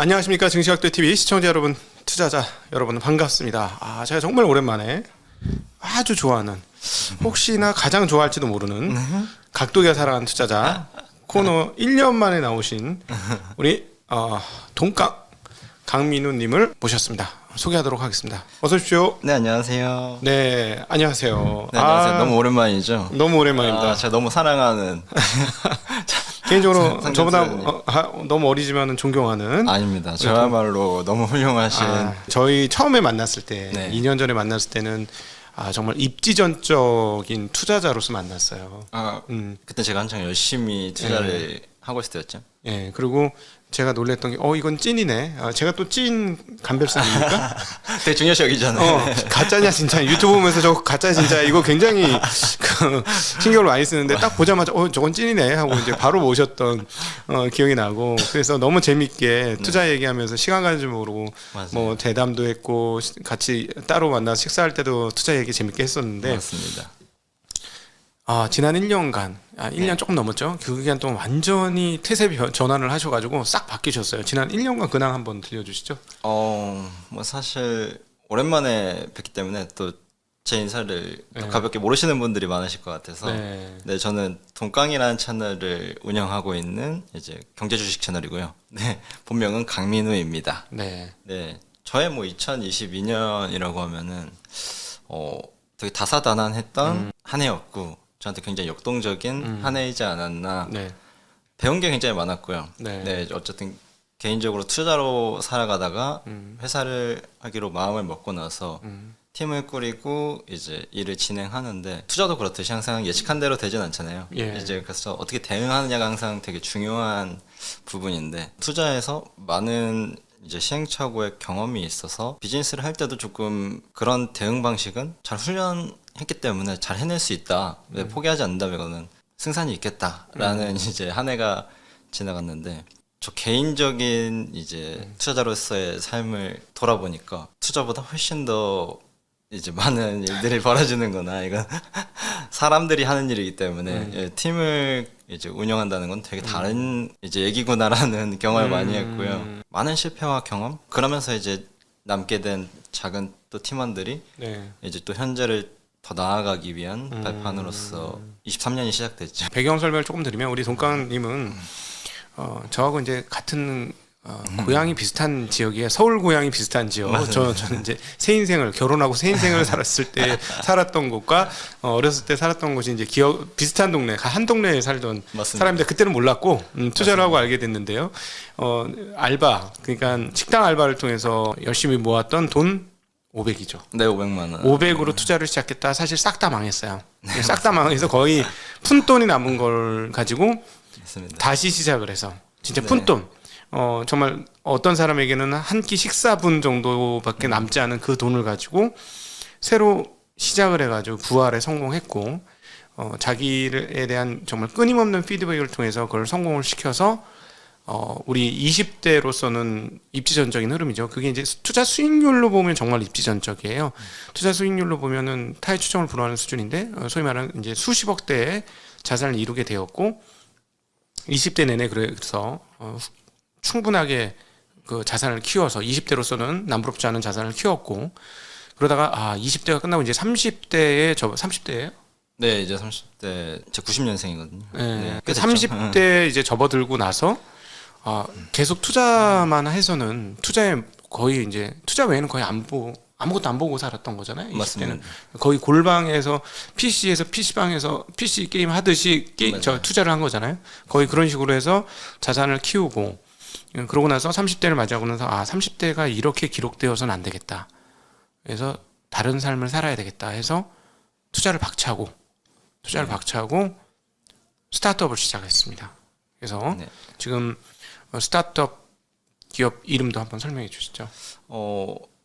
안녕하십니까 증시학대 TV 시청자 여러분, 투자자 여러분 반갑습니다. 제가 정말 오랜만에 아주 좋아하는, 혹시나 가장 좋아할지도 모르는 각도기가 살아가는 투자자 코너 1년 만에 나오신 우리 동강 강민우님을 모셨습니다. 소개하도록 하겠습니다. 어서 오십시오. 네, 안녕하세요. 네, 안녕하세요. 네, 안녕하세요. 너무 오랜만이죠? 너무 오랜만입니다. 제가 너무 사랑하는 개인적으로 저보다 너무 어리지만 존경하는. 아닙니다. 저야말로 너무 훌륭하신. 저희 처음에 만났을 때, 네. 2년 전에 만났을 때는 정말 입지전적인 투자자로서 만났어요. 그때 제가 한창 열심히 투자를 하고 있을 때였죠. 예, 그리고 제가 놀랬던 게 이건 찐이네. 제가 또 찐 감별사입니까? 되게 중요시 여기잖아요. 가짜냐 진짜, 유튜브 보면서 저거 가짜 진짜 이거 굉장히 신경을 많이 쓰는데 딱 보자마자 저건 찐이네 하고 이제 바로 모셨던 기억이 나고, 그래서 너무 재밌게 투자 얘기하면서 시간 가는 줄 모르고 맞아요. 뭐 대담도 했고 같이 따로 만나서 식사할 때도 투자 얘기 재밌게 했었는데, 맞습니다. 지난 1년간, 1년 조금 넘었죠. 그 기간 동안 완전히 태세 전환을 하셔가지고 싹 바뀌셨어요. 지난 1년간 근황 한번 들려주시죠. 뭐 사실 오랜만에 뵙기 때문에 또 제 인사를 또 가볍게 모르시는 분들이 많으실 것 같아서. 네, 저는 동강이라는 채널을 운영하고 있는 이제 경제 주식 채널이고요. 네, 본명은 강민우입니다. 네. 네, 저의 뭐 2022년이라고 하면은 되게 다사다난했던 한 해였고, 저한테 굉장히 역동적인 한 해이지 않았나. 네. 배운 게 굉장히 많았고요. 네. 네, 어쨌든 개인적으로 투자로 살아가다가 회사를 하기로 마음을 먹고 나서 팀을 꾸리고 이제 일을 진행하는데, 투자도 그렇듯이 항상 예측한 대로 되진 않잖아요. 예. 이제 그래서 어떻게 대응하느냐가 항상 되게 중요한 부분인데, 투자에서 많은 이제 시행착오의 경험이 있어서 비즈니스를 할 때도 조금 그런 대응 방식은 잘 훈련했기 때문에 잘 해낼 수 있다. 포기하지 않는다면은 승산이 있겠다라는 이제 한 해가 지나갔는데, 저 개인적인 이제 투자자로서의 삶을 돌아보니까 투자보다 훨씬 더 이제 많은 일들이 벌어지는구나. 이건 사람들이 하는 일이기 때문에 예, 팀을 이제 운영한다는 건 되게 다른 이제 얘기구나라는 경험을 많이 했고요. 많은 실패와 경험, 그러면서 이제 남게 된 작은 또 팀원들이 네. 이제 또 현재를 더 나아가기 위한 발판으로서 23년이 시작됐죠. 배경 설명을 조금 드리면, 우리 동강님은 저하고 이제 같은 고향이 비슷한 지역이에요. 서울 고향이 비슷한 지역. 저는 이제 새 인생을 결혼하고 새 인생을 살았을 때 살았던 곳과 어렸을 때 살았던 곳이 이제 비슷한 동네, 한 동네에 살던 맞습니다. 사람인데, 그때는 몰랐고 투자를 하고 알게 됐는데요. 알바, 그러니까 식당 알바를 통해서 열심히 모았던 돈 500이죠. 네, 500만 원. 500으로 투자를 시작했다. 사실 싹 다 망했어요. 싹 다 망해서 거의 푼돈이 남은 걸 가지고 맞습니다. 다시 시작을 해서 진짜 푼돈. 정말 어떤 사람에게는 한 끼 식사분 정도밖에 남지 않은 그 돈을 가지고 새로 시작을 해가지고 부활에 성공했고, 자기에 대한 정말 끊임없는 피드백을 통해서 그걸 성공을 시켜서 우리 20대로서는 입지전적인 흐름이죠. 그게 이제 투자 수익률로 보면 정말 입지전적이에요. 투자 수익률로 보면은 타의 추정을 불허하는 수준인데, 소위 말하는 이제 수십억 대의 자산을 이루게 되었고, 20대 내내 그래서 충분하게 그 자산을 키워서 20대로서는 남부럽지 않은 자산을 키웠고, 그러다가 20대가 끝나고 이제 30대에 30대예요? 네, 이제 30대, 제 90년생이거든요. 네. 30대 이제 접어들고 나서 계속 투자만 해서는, 투자에 거의 이제 투자 외에는 거의 아무것도 안 보고 살았던 거잖아요. 20대는 맞습니다. 거의 골방에서 PC방에서 PC 게임 하듯이 투자를 한 거잖아요. 거의 그런 식으로 해서 자산을 키우고, 그러고 나서 30대를 맞이하고 나서 30대가 이렇게 기록되어서는 안 되겠다. 그래서 다른 삶을 살아야 되겠다 해서 투자를 박차고 스타트업을 시작했습니다. 그래서 지금 스타트업 기업 이름도 한번 설명해 주시죠.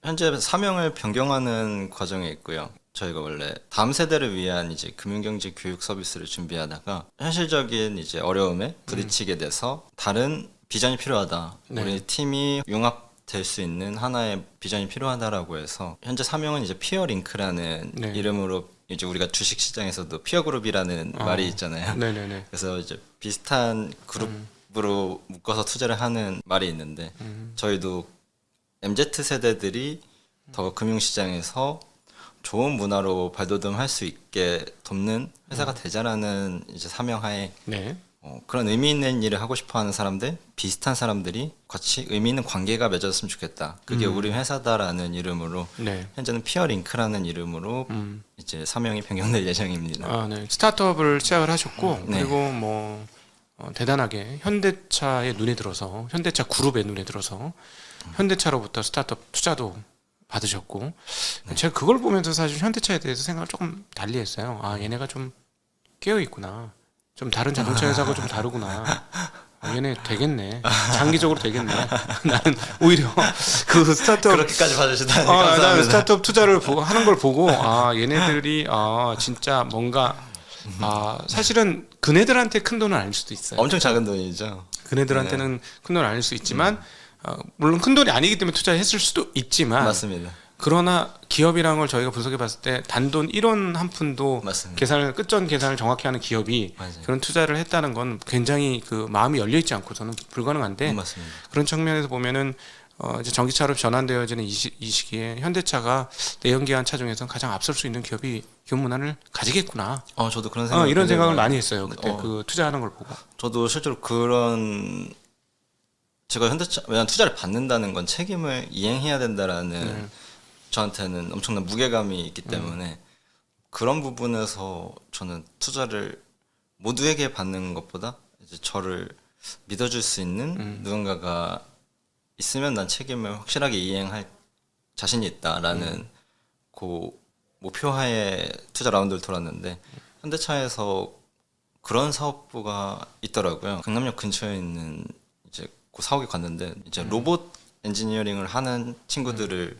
현재 사명을 변경하는 과정에 있고요. 저희가 원래 다음 세대를 위한 이제 금융경제 교육 서비스를 준비하다가 현실적인 이제 어려움에 부딪히게 돼서 다른 비전이 필요하다. 우리 팀이 융합될 수 있는 하나의 비전이 필요하다라고 해서, 현재 사명은 이제 피어링크라는 이름으로, 이제 우리가 주식 시장에서도 피어그룹이라는 말이 있잖아요. 네네네. 그래서 이제 비슷한 그룹 집으로 묶어서 투자를 하는 말이 있는데 저희도 MZ 세대들이 더 금융시장에서 좋은 문화로 발돋움할 수 있게 돕는 회사가 되자라는 이제 사명하에 네. 그런 의미 있는 일을 하고 싶어하는 사람들, 비슷한 사람들이 같이 의미 있는 관계가 맺어졌으면 좋겠다. 그게 우리 회사다라는 이름으로 네. 현재는 피어링크라는 이름으로 이제 사명이 변경될 예정입니다. 아, 네. 스타트업을 시작을 하셨고 네. 그리고 뭐 대단하게 현대차의 눈에 들어서 현대차 그룹의 눈에 들어서 현대차로부터 스타트업 투자도 받으셨고 제가 그걸 보면서 사실 현대차에 대해서 생각을 조금 달리 했어요. 아, 얘네가 좀 깨어 있구나. 좀 다른 자동차 회사하고 좀 다르구나. 얘네 되겠네. 장기적으로 되겠네. 나는 오히려 그 스타트업 그렇게까지 봐주시다니 나는 감사합니다. 스타트업 투자를 하는 걸 보고 얘네들이 진짜 뭔가 사실은 그네들한테 큰 돈은 아닐 수도 있어요. 엄청 작은 돈이죠. 그네들한테는 큰 돈은 아닐 수 있지만 물론 큰 돈이 아니기 때문에 투자했을 수도 있지만 맞습니다. 그러나 기업이라는 걸 저희가 분석해 봤을 때 단돈 1원 한 푼도 맞습니다. 끝전 계산을 정확히 하는 기업이 맞아요. 그런 투자를 했다는 건 굉장히 그 마음이 열려 있지 않고서는 불가능한데 맞습니다. 그런 측면에서 보면은 이제 전기차로 전환되어지는 이 시기에 현대차가 내연기관 차 중에서 가장 앞설 수 있는 기업이 기업 문화를 가지겠구나. 저도 그런 생각 이런 생각을 많이 했어요. 그때 그 투자하는 걸 보고. 저도 실제로 그런 제가 현대차 왜냐면 투자를 받는다는 건 책임을 이행해야 된다라는 저한테는 엄청난 무게감이 있기 때문에 그런 부분에서 저는 투자를 모두에게 받는 것보다 이제 저를 믿어줄 수 있는 누군가가 있으면 난 책임을 확실하게 이행할 자신이 있다라는 그 목표하에 투자 라운드를 돌았는데 현대차에서 그런 사업부가 있더라고요. 강남역 근처에 있는 이제 그 사옥에 갔는데 이제 로봇 엔지니어링을 하는 친구들을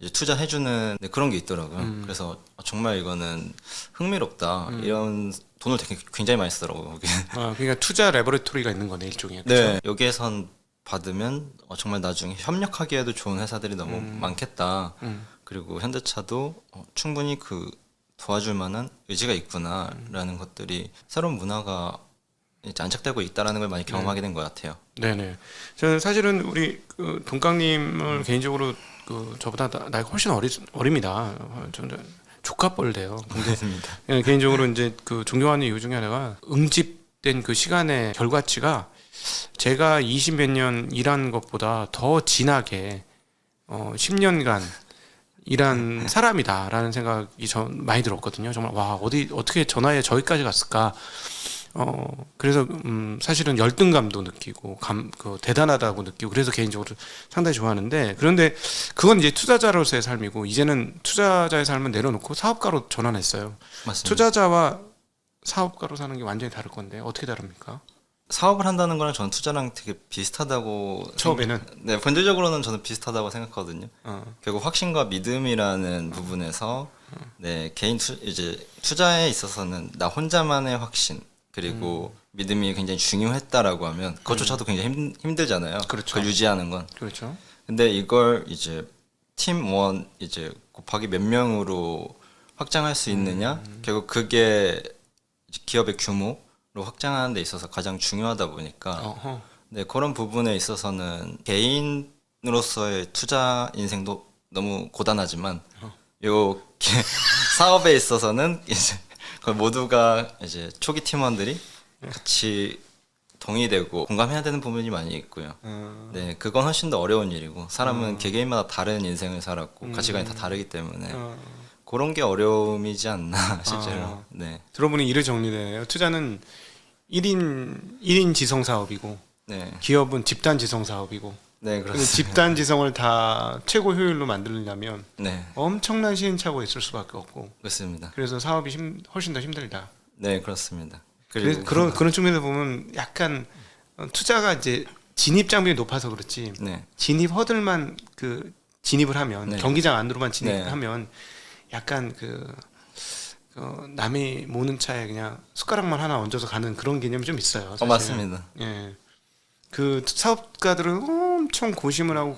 이제 투자해주는 그런 게 있더라고요. 그래서 정말 이거는 흥미롭다. 이런 돈을 되게 굉장히 많이 쓰더라고요. 그러니까 투자 레버리토리가 있는 거네 일종의. 네, 여기에선 받으면 정말 나중에 협력하기에도 좋은 회사들이 너무 많겠다. 그리고 현대차도 충분히 그 도와줄 만한 의지가 있구나라는 것들이 새로운 문화가 이제 안착되고 있다라는 걸 많이 경험하게 된 것 같아요. 네네. 저는 사실은 우리 그 동강님을 개인적으로 그 저보다 나이가 훨씬 어립니다. 좀 조카뻘 돼요. 근데 예, 개인적으로 이제 그 존경하는 이유 중에 하나가 응집된 그 시간의 결과치가 제가 20 몇 년 일한 것보다 더 진하게 10년간 일한 사람이다라는 생각이 많이 들었거든요. 정말 와 어떻게 전화에 저기까지 갔을까. 그래서 사실은 열등감도 느끼고 그 대단하다고 느끼고 그래서 개인적으로 상당히 좋아하는데 그런데 그건 이제 투자자로서의 삶이고 이제는 투자자의 삶은 내려놓고 사업가로 전환했어요. 맞습니다. 투자자와 사업가로 사는 게 완전히 다를 건데 어떻게 다릅니까? 사업을 한다는 거랑 저는 투자랑 되게 비슷하다고 처음에는 네, 본질적으로는 저는 비슷하다고 생각하거든요. 결국 확신과 믿음이라는 부분에서 네, 이제 투자에 있어서는 나 혼자만의 확신 그리고 믿음이 굉장히 중요했다라고 하면 그것조차도 굉장히 힘들잖아요. 그렇죠. 그걸 유지하는 건. 그렇죠. 근데 이걸 이제 팀 원 이제 곱하기 몇 명으로 확장할 수 있느냐? 결국 그게 기업의 규모로 확장하는 데 있어서 가장 중요하다 보니까 네, 그런 부분에 있어서는 개인으로서의 투자 인생도 너무 고단하지만 요 사업에 있어서는 이제 그 모두가 이제 초기 팀원들이 같이 동의되고 공감해야 되는 부분이 많이 있고요. 네, 그건 훨씬 더 어려운 일이고 사람은 개개인마다 다른 인생을 살았고 가치관이 다 다르기 때문에 그런 게 어려움이지 않나 실제로. 네. 들어보니 이래 정리되네요. 투자는 1인 지성 사업이고 네. 기업은 집단 지성 사업이고 네, 근데 그렇습니다. 집단 지성을 다 최고 효율로 만들려면 네, 엄청난 시행착오가 있을 수밖에 없고 그렇습니다. 그래서 사업이 훨씬 더 힘들다. 네, 그렇습니다. 그래서 그런 측면에서 보면 약간 투자가 이제 진입 장벽이 높아서 그렇지 네, 진입 허들만 그 진입을 하면 네. 경기장 안으로만 진입을 네. 하면 약간 남이 모는 차에 그냥 숟가락만 하나 얹어서 가는 그런 개념이 좀 있어요. 사실. 맞습니다. 예. 그 사업가들은 엄청 고심을 하고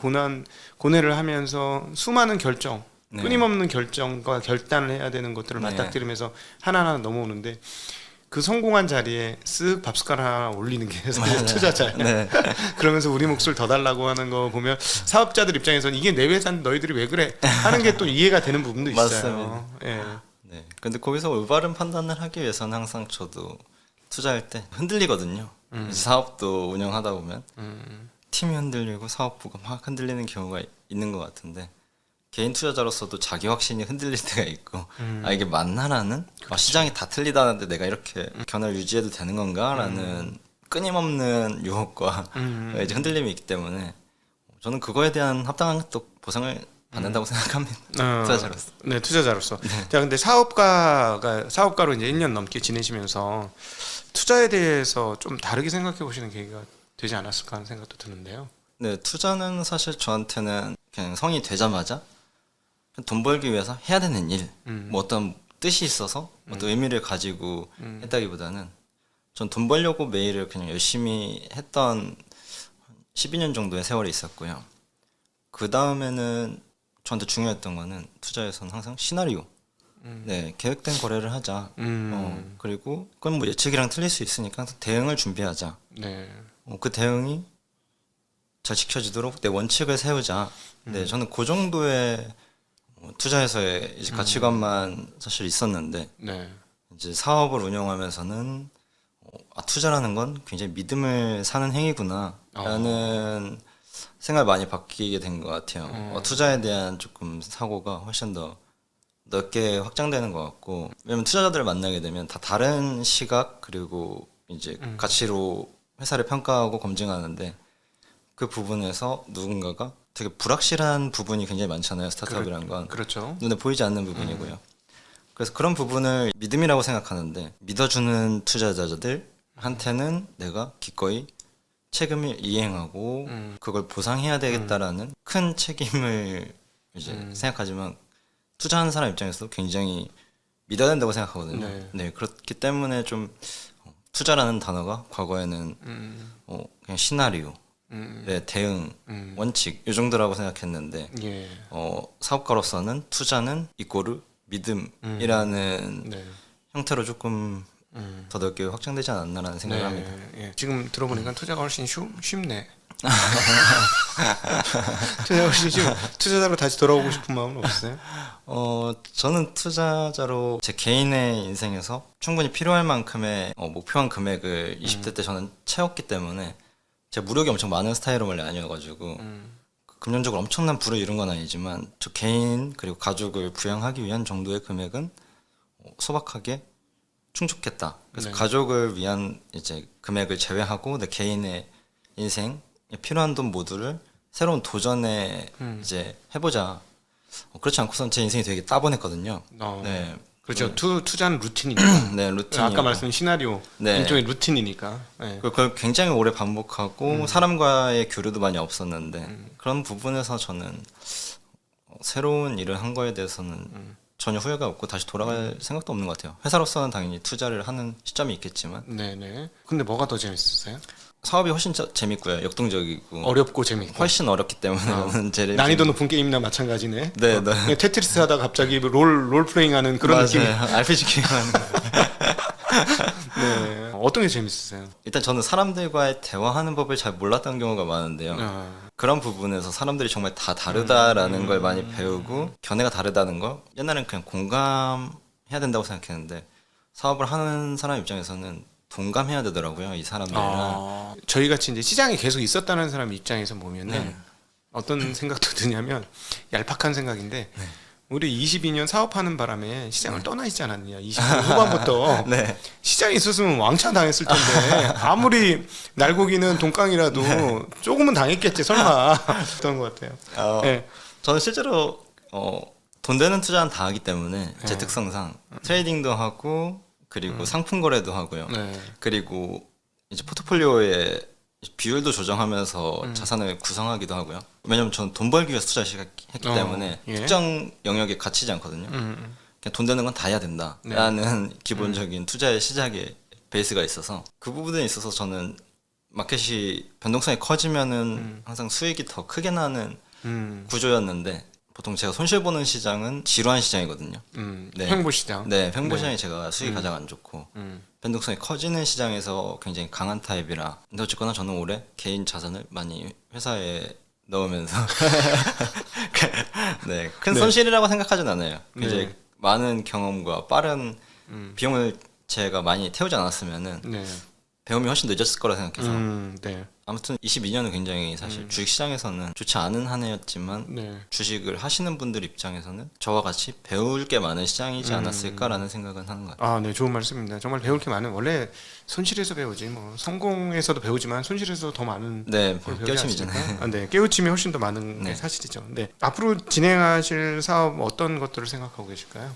고뇌를 하면서 수많은 결정, 네. 끊임없는 결정과 결단을 해야 되는 것들을 네. 맞닥뜨리면서 하나하나 넘어오는데 그 성공한 자리에 쓱 밥숟가락 하나 올리는 게 사실 투자자예요. 네. 그러면서 우리 몫을 더 달라고 하는 거 보면 사업자들 입장에서는 이게 내 회사인데 너희들이 왜 그래 하는 게 또 이해가 되는 부분도 있어요. 맞습니다. 예. 네. 근데 거기서 올바른 판단을 하기 위해서는 항상 저도 투자할 때 흔들리거든요. 이제 사업도 운영하다 보면 팀이 흔들리고 사업부가 막 흔들리는 경우가 있는 것 같은데 개인 투자자로서도 자기 확신이 흔들릴 때가 있고 아 이게 맞나라는 시장이 다 틀리다는데 내가 이렇게 견해를 유지해도 되는 건가라는 끊임없는 유혹과 이제 흔들림이 있기 때문에 저는 그거에 대한 합당한 또 보상을 받는다고 생각합니다. 투자자로서. 네, 투자자로서. 자, 근데 사업가로 이제 1년 넘게 지내시면서 투자에 대해서 좀 다르게 생각해 보시는 계기가 되지 않았을까 하는 생각도 드는데요. 네, 투자는 사실 저한테는 그냥 성이 되자마자 돈 벌기 위해서 해야 되는 일, 뭐 어떤 뜻이 있어서 어떤 의미를 가지고 했다기보다는 전 돈 벌려고 매일을 그냥 열심히 했던 12년 정도의 세월이 있었고요. 그 다음에는 저한테 중요했던 거는 투자에서는 항상 시나리오, 네 계획된 거래를 하자. 그리고 그건 뭐 예측이랑 틀릴 수 있으니까 항상 대응을 준비하자. 네. 그 대응이 잘 지켜지도록 내 원칙을 세우자. 네, 저는 그 정도의 투자에서의 이제 가치관만 사실 있었는데 네. 이제 사업을 운영하면서는 투자라는 건 굉장히 믿음을 사는 행위구나라는 생각을 많이 바뀌게 된 것 같아요. 투자에 대한 조금 사고가 훨씬 더 넓게 확장되는 것 같고 왜냐면 투자자들을 만나게 되면 다 다른 시각 그리고 이제 가치로 회사를 평가하고 검증하는데 그 부분에서 누군가가 되게 불확실한 부분이 굉장히 많잖아요. 스타트업이라는 건 그렇죠. 눈에 보이지 않는 부분이고요. 그래서 그런 부분을 믿음이라고 생각하는데 믿어주는 투자자들한테는 내가 기꺼이 책임을 이행하고 그걸 보상해야 되겠다라는 큰 책임을 이제 생각하지만 투자하는 사람 입장에서도 굉장히 믿어야 된다고 생각하거든요. 네, 그렇기 때문에 좀 투자라는 단어가 과거에는 그냥 시나리오, 네, 대응, 원칙 이 정도라고 생각했는데 예. 사업가로서는 투자는 이꼬르 믿음이라는 네. 형태로 조금 더 넓게 확장되지 않았나라는 생각을 합니다. 예. 지금 들어보니까 투자가 훨씬 쉽네. 투자가 훨씬 투자자로 다시 돌아오고 싶은 마음은 없어요? 저는 투자자로 제 개인의 인생에서 충분히 필요할 만큼의 목표한 금액을 20대 때 저는 채웠기 때문에 제 무력이 엄청 많은 스타일은 원래 아니어가지고 금전적으로 엄청난 부를 이룬 건 아니지만 저 개인 그리고 가족을 부양하기 위한 정도의 금액은 소박하게 충족했다. 그래서 가족을 위한 이제 금액을 제외하고 내 개인의 인생 필요한 돈 모두를 새로운 도전에 이제 해보자. 그렇지 않고선 제 인생이 되게 따분했거든요. 네, 그렇죠. 투자는 루틴이니까. 네, 루틴. 아까 말씀드린 시나리오 네. 일종의 루틴이니까. 네. 그걸 굉장히 오래 반복하고 사람과의 교류도 많이 없었는데 그런 부분에서 저는 새로운 일을 한 거에 대해서는 전혀 후회가 없고 다시 돌아갈 생각도 없는 것 같아요. 회사로서는 당연히 투자를 하는 시점이 있겠지만 네네. 근데 뭐가 더 재밌었어요? 사업이 훨씬 재밌고요. 역동적이고 어렵고 재밌고. 훨씬 어렵기 때문에 저는 제일 난이도 높은 게임이나 마찬가지네. 네, 네. 그냥 테트리스 하다 갑자기 롤플레잉하는 그런 맞아요. 느낌. RPG 게임 하는 거. 네. 어떤 게 재밌었어요? 일단 저는 사람들과의 대화하는 법을 잘 몰랐던 경우가 많은데요. 그런 부분에서 사람들이 정말 다 다르다라는 걸 많이 배우고 견해가 다르다는 거 옛날엔 그냥 공감해야 된다고 생각했는데 사업을 하는 사람 입장에서는 동감해야 되더라고요. 이 사람들이랑. 저희 같이 이제 시장에 계속 있었다는 사람 입장에서 보면은 어떤 생각도 드냐면 얄팍한 생각인데 우리 22년 사업하는 바람에 시장을 떠나 있지 않았느냐. 20년 후반부터 네. 시장에 있었으면 왕창 당했을 텐데 아무리 날고기는 동깡이라도 조금은 당했겠지 설마. 그런 것 같아요. 네. 저는 실제로 돈 되는 투자는 다 하기 때문에 제 특성상 트레이딩도 하고 그리고 상품 거래도 하고요. 그리고 이제 포트폴리오의 비율도 조정하면서 자산을 구성하기도 하고요. 왜냐면 저는 돈 벌기 위해서 투자를 시작했기 때문에 특정 영역에 갇히지 않거든요. 그냥 돈 되는 건 다 해야 된다라는 기본적인 투자의 시작의 베이스가 있어서 그 부분에 있어서 저는 마켓이 변동성이 커지면은 항상 수익이 더 크게 나는 구조였는데 보통 제가 손실 보는 시장은 지루한 시장이거든요. 네. 횡보시장. 네, 횡보시장이 제가 수익이 가장 안 좋고 음. 변동성이 커지는 시장에서 굉장히 강한 타입이라. 근데 어쨌거나 저는 올해 개인 자산을 많이 회사에 넣으면서 네, 큰 네. 손실이라고 생각하진 않아요. 굉장히 네. 많은 경험과 빠른 비용을 제가 많이 태우지 않았으면은 네. 배움이 훨씬 늦었을 거라 생각해서 네. 아무튼 22년은 굉장히 사실 주식시장에서는 좋지 않은 한 해였지만 네. 주식을 하시는 분들 입장에서는 저와 같이 배울 게 많은 시장이지 않았을까라는 생각은 하는 것 같아요. 아, 네, 좋은 말씀입니다. 정말 배울 게 많은, 원래 손실에서 배우지 뭐 성공에서도 배우지만 손실에서 더 많은 네, 걸 배우지 깨우침이잖아요. 않습니까? 아, 네, 깨우침이 훨씬 더 많은 게 네. 사실이죠. 네, 앞으로 진행하실 사업 어떤 것들을 생각하고 계실까요?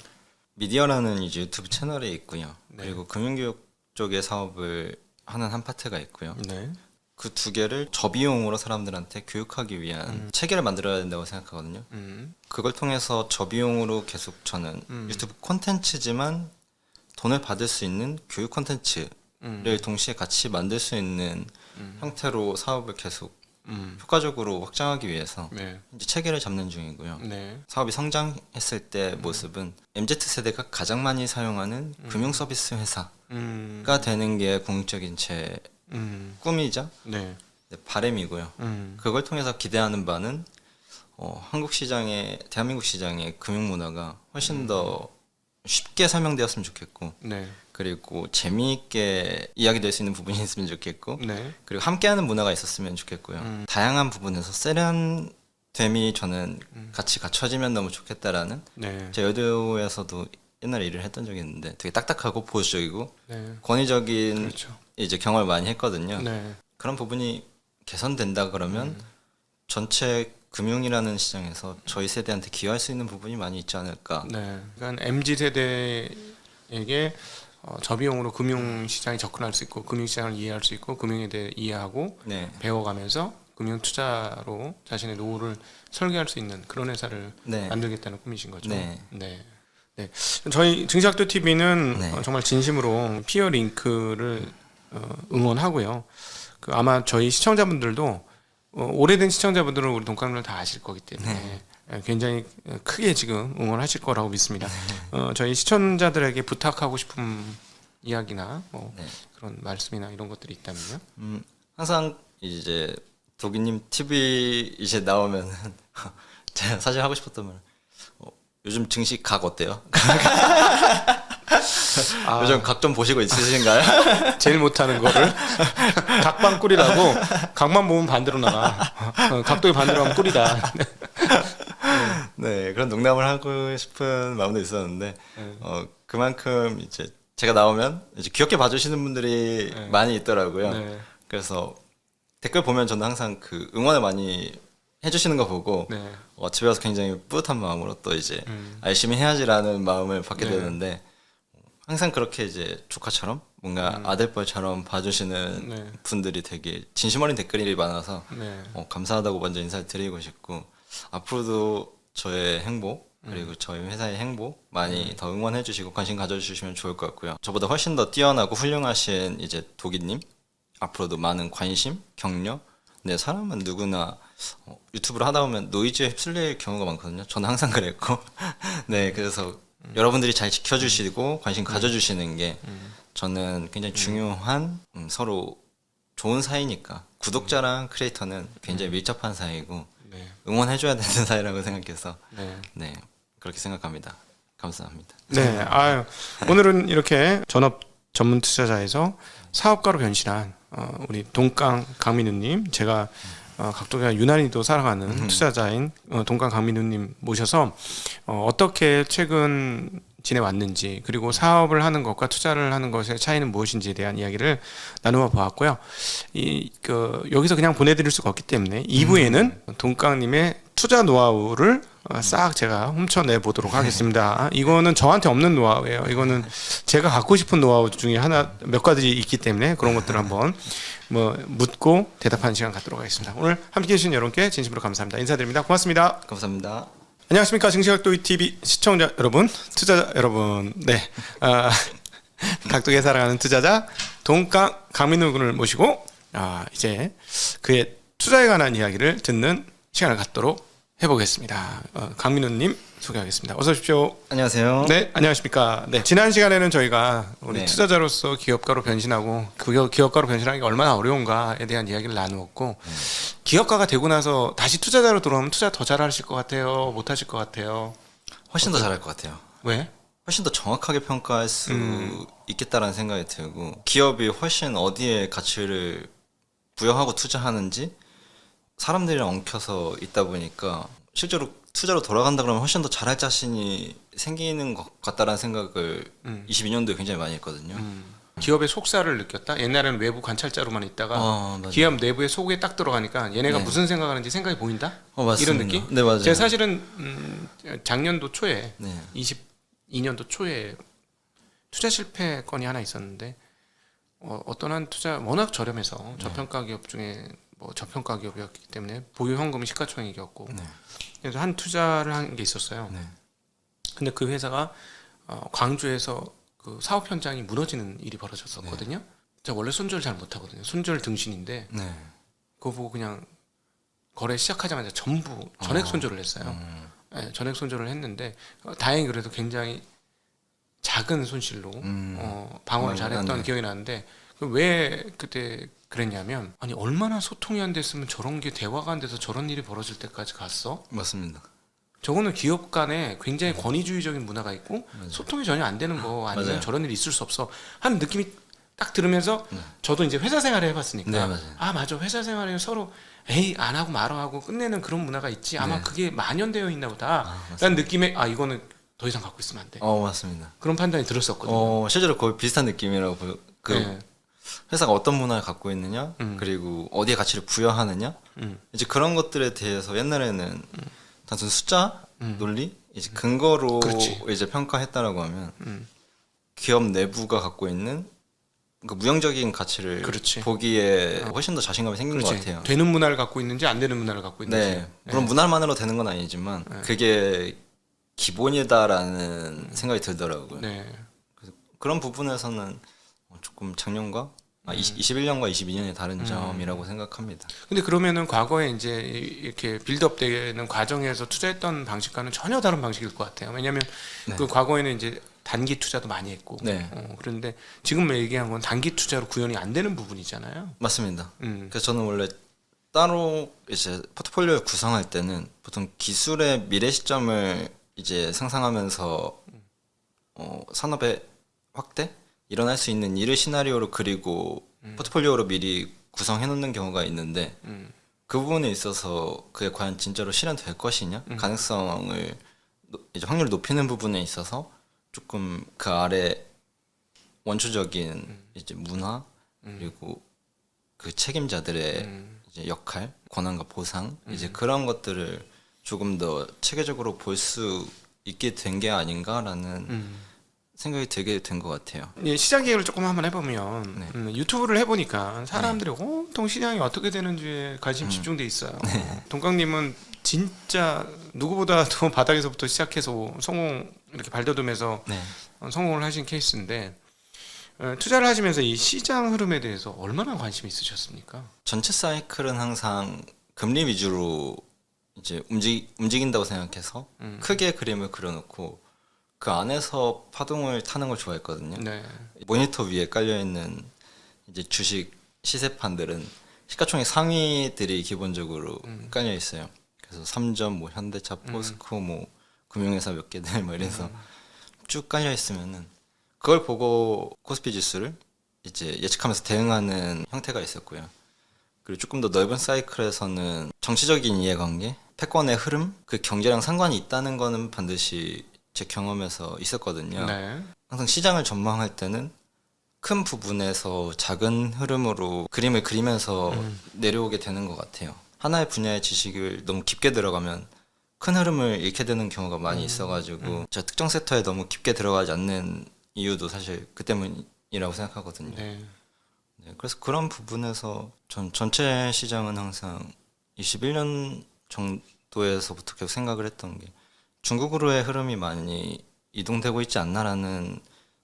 미디어라는 이제 유튜브 채널이 있고요. 네. 그리고 금융교육 쪽의 사업을 하는 한 파트가 있고요. 네, 그 두 개를 저비용으로 사람들한테 교육하기 위한 체계를 만들어야 된다고 생각하거든요. 그걸 통해서 저비용으로 계속 저는 유튜브 콘텐츠지만 돈을 받을 수 있는 교육 콘텐츠를 동시에 같이 만들 수 있는 형태로 사업을 계속 효과적으로 확장하기 위해서 네, 이제 체계를 잡는 중이고요. 네, 사업이 성장했을 때 모습은 MZ세대가 가장 많이 사용하는 금융 서비스 회사가 되는 게 궁극적인 제 꿈이자 네, 네, 바람이고요. 그걸 통해서 기대하는 바는 한국 시장의 대한민국 시장의 금융 문화가 훨씬 더 쉽게 설명되었으면 좋겠고, 네, 그리고 재미있게 이야기될 수 있는 부분이 있으면 좋겠고, 네, 그리고 함께하는 문화가 있었으면 좋겠고요. 다양한 부분에서 세련됨이 저는 같이 갖춰지면 너무 좋겠다라는. 네, 제 여대우에서도 옛날에 일을 했던 적이 있는데 되게 딱딱하고 보수적이고 네, 권위적인 그렇죠. 이제 경험을 많이 했거든요. 네, 그런 부분이 개선된다 그러면 전체 금융이라는 시장에서 저희 세대한테 기여할 수 있는 부분이 많이 있지 않을까. 네. 그러니까 MZ 세대에게 저비용으로 금융 시장에 접근할 수 있고, 금융 시장을 이해할 수 있고, 금융에 대해 이해하고 네, 배워가면서 금융 투자로 자신의 노후를 설계할 수 있는 그런 회사를 네, 만들겠다는 꿈이신 거죠. 네. 네. 네. 저희 증시학도 TV는 네. 정말 진심으로 피어 링크를 응원하고요. 그 아마 저희 시청자분들도 오래된 시청자분들은 우리 동감을 다 아실 거기 때문에 굉장히 크게 지금 응원하실 거라고 믿습니다. 저희 시청자들에게 부탁하고 싶은 이야기나 뭐 네. 그런 말씀이나 이런 것들이 있다면요. 항상 이제 도기님 TV 이제 나오면은 제가 사실 하고 싶었던 말, 요즘 증시 각 어때요? 요즘 각 좀 보시고 있으신가요? 제일 못하는 거를 각방 꿀이라고. 각만 보면 반대로 나가. 각도의 반대로 하면 꿀이다. 네, 그런 농담을 하고 싶은 마음도 있었는데 그만큼 이제 제가 나오면 이제 귀엽게 봐주시는 분들이 많이 있더라고요. 네. 그래서 댓글 보면 저는 항상 그 응원을 많이 해주시는 거 보고 네. 집에 와서 굉장히 뿌듯한 마음으로 또 이제 열심히 해야지라는 마음을 받게 네. 되는데, 항상 그렇게 이제 조카처럼 뭔가 아들뻘처럼 봐주시는 네. 분들이 되게 진심 어린 댓글이 많아서 네. 감사하다고 먼저 인사를 드리고 싶고, 앞으로도 저의 행복 그리고 저희 회사의 행복 많이 더 응원해 주시고 관심 가져주시면 좋을 것 같고요. 저보다 훨씬 더 뛰어나고 훌륭하신 이제 도기님, 앞으로도 많은 관심, 격려. 네, 사람은 누구나 유튜브를 하다 보면 노이즈에 휩쓸릴 경우가 많거든요. 저는 항상 그랬고 네, 그래서 여러분들이 잘 지켜주시고 관심 가져주시는 게 저는 굉장히 중요한, 서로 좋은 사이니까 구독자랑 크리에이터는 굉장히 밀접한 사이고 네. 응원해줘야 되는 사이라고 생각해서 네. 네, 그렇게 생각합니다. 감사합니다. 네, 아유, 오늘은 이렇게 전업 전문 투자자에서 사업가로 변신한 우리 동강 강민우님, 제가 각도가 유난히도 사랑하는 투자자인 동강 강민우님 모셔서 어떻게 최근 지내왔는지, 그리고 사업을 하는 것과 투자를 하는 것의 차이는 무엇인지에 대한 이야기를 나누어 보았고요. 여기서 그냥 보내드릴 수가 없기 때문에 2부에는 동강님의 투자 노하우를 싹 제가 훔쳐내 보도록 하겠습니다. 이거는 저한테 없는 노하우예요. 이거는 제가 갖고 싶은 노하우 중에 하나 몇 가지 있기 때문에 그런 것들을 한번 묻고 대답하는 시간 갖도록 하겠습니다. 오늘 함께해 주신 여러분께 진심으로 감사합니다. 인사드립니다. 고맙습니다. 감사합니다. 안녕하십니까, 증시각도 TV 시청자 여러분, 투자자 여러분. 네, 각도에 살아가는 투자자 동강 강민우 군을 모시고 이제 그의 투자에 관한 이야기를 듣는 시간을 갖도록 해보겠습니다. 강민우님 소개하겠습니다. 어서 오십시오. 안녕하세요. 네, 안녕하십니까. 네, 지난 시간에는 저희가 우리 네. 투자자로서 기업가로 변신하고 그 기업가로 변신하는 게 얼마나 어려운가에 대한 이야기를 나누었고 기업가가 되고 나서 다시 투자자로 들어오면 투자 더 잘하실 것 같아요? 못하실 것 같아요? 훨씬 더 잘할 것 같아요. 왜? 훨씬 더 정확하게 평가할 수 있겠다라는 생각이 들고 기업이 훨씬 어디에 가치를 부여하고 투자하는지 사람들이랑 엉켜서 있다 보니까 실제로 투자로 돌아간다 그러면 훨씬 더 잘할 자신이 생기는 것 같다라는 생각을 22년도에 굉장히 많이 했거든요. 기업의 속살을 느꼈다? 옛날에는 외부 관찰자로만 있다가 맞아요. 기업 내부의 속에 딱 들어가니까 얘네가 네. 무슨 생각하는지 생각이 보인다? 맞습니다. 이런 느낌? 네, 맞아요. 제가 사실은 작년도 초에 네. 22년도 초에 투자 실패 건이 하나 있었는데 어떤 한 투자 워낙 저렴해서 저평가 기업 중에 뭐 저평가 기업이었기 때문에 보유 현금이 시가총액이었고 네. 그래서 한 투자를 한 게 있었어요. 네. 근데 그 회사가 광주에서 그 사업 현장이 무너지는 일이 벌어졌었거든요. 제가 원래 손절 잘 못하거든요. 손절 등신인데 네. 그거 보고 그냥 거래 시작하자마자 전부 전액 손절을 했어요. 네, 전액 손절을 했는데 다행히 그래도 굉장히 작은 손실로 방어를 잘했던 네. 기억이 나는데 왜 그때 그랬냐면 아니 얼마나 소통이 안 됐으면 저런 게 대화가 안 돼서 저런 일이 벌어질 때까지 갔어? 맞습니다. 저거는 기업 간에 굉장히 권위주의적인 문화가 있고 소통이 전혀 안 되는 거 아니면 맞아요. 저런 일이 있을 수 없어 하는 느낌이 딱 들으면서 저도 이제 회사 생활을 해봤으니까 네, 맞아요. 아 맞아 회사 생활에 서로 에이 안 하고 말어 하고 끝내는 그런 문화가 있지 아마 네. 그게 만연되어 있나 보다 라는 느낌에 아 이거는 더 이상 갖고 있으면 안 돼 맞습니다. 그런 판단이 들었었거든요. 실제로 거의 비슷한 느낌이라고 그 네. 회사가 어떤 문화를 갖고 있느냐, 그리고 어디에 가치를 부여하느냐, 이제 그런 것들에 대해서 옛날에는 단순 숫자 논리, 이제 근거로 그렇지. 이제 평가했다라고 하면 기업 내부가 갖고 있는 그 무형적인 가치를 그렇지. 보기에 훨씬 더 자신감이 생긴 것 그렇지. 같아요. 되는 문화를 갖고 있는지 안 되는 문화를 갖고 있는지. 네, 물론 문화만으로 되는 건 아니지만 그게 기본이다라는 생각이 들더라고요. 네. 그런 부분에서는 조금 작년과 21년과 22년의 다른 점이라고 생각합니다. 근데 그러면은 과거에 이제 이렇게 빌드업 되는 과정에서 투자했던 방식과는 전혀 다른 방식일 것 같아요. 왜냐하면 그 과거에는 이제 단기 투자도 많이 했고, 네. 그런데 지금 얘기한 건 단기 투자로 구현이 안 되는 부분이잖아요. 맞습니다. 그래서 저는 원래 따로 이제 포트폴리오를 구성할 때는 보통 기술의 미래 시점을 이제 상상하면서 산업의 확대 일어날 수 있는 일을 시나리오로 그리고 포트폴리오로 미리 구성해 놓는 경우가 있는데 그 부분에 있어서 그게 과연 진짜로 실현될 것이냐 가능성을 이제 확률을 높이는 부분에 있어서 조금 그 아래 원초적인 이제 문화 그리고 그 책임자들의 이제 역할 권한과 보상 이제 그런 것들을 조금 더 체계적으로 볼 수 있게 된 게 아닌가라는 생각이 들게 된 것 같아요. 예, 시장 계획을 조금 한번 해보면 네. 유튜브를 해보니까 사람들이 온통 시장이 어떻게 되는지에 관심 집중돼 있어요. 동강님은 진짜 누구보다도 바닥에서부터 시작해서 성공 이렇게 발돋움해서 네. 성공을 하신 케이스인데 투자를 하시면서 이 시장 흐름에 대해서 얼마나 관심이 있으셨습니까? 전체 사이클은 항상 금리 위주로 이제 움직인다고 생각해서 크게 그림을 그려놓고 그 안에서 파동을 타는 걸 좋아했거든요. 네. 모니터 위에 깔려 있는 이제 주식 시세판들은 시가총액 상위들이 기본적으로 깔려 있어요. 그래서 삼전, 뭐 현대차, 포스코, 뭐 금융회사 몇 개들 뭐 이래서 쭉 깔려 있으면은 그걸 보고 코스피 지수를 이제 예측하면서 대응하는 형태가 있었고요. 그리고 조금 더 넓은 사이클에서는 정치적인 이해관계, 패권의 흐름, 그 경제랑 상관이 있다는 거는 반드시 제 경험에서 있었거든요. 네. 항상 시장을 전망할 때는 큰 부분에서 작은 흐름으로 그림을 그리면서 내려오게 되는 것 같아요. 하나의 분야의 지식을 너무 깊게 들어가면 큰 흐름을 잃게 되는 경우가 많이 있어가지고 제가 특정 섹터에 너무 깊게 들어가지 않는 이유도 사실 그 때문이라고 생각하거든요. 네. 네, 그래서 그런 부분에서 전 전체 시장은 항상 21년 정도에서부터 계속 생각을 했던 게 중국으로의 흐름이 많이 이동되고 있지 않나라는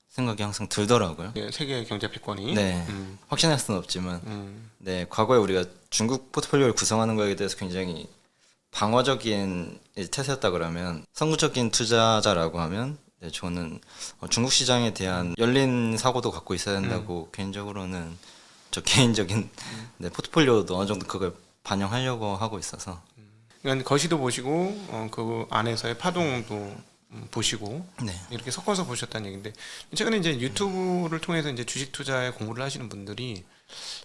생각이 항상 들더라고요. 네, 세계 경제 패권이. 네, 확신할 수는 없지만 네, 과거에 우리가 중국 포트폴리오를 구성하는 거에 대해서 굉장히 방어적인 태세였다 그러면 선구적인 투자자라고 하면 네, 저는 중국 시장에 대한 열린 사고도 갖고 있어야 된다고 개인적으로는 저 개인적인 네, 포트폴리오도 어느 정도 그걸 반영하려고 하고 있어서 그러니까 거시도 보시고 그 안에서의 파동도 보시고 네. 이렇게 섞어서 보셨다는 얘기인데 최근에 이제 유튜브를 통해서 이제 주식 투자에 공부를 하시는 분들이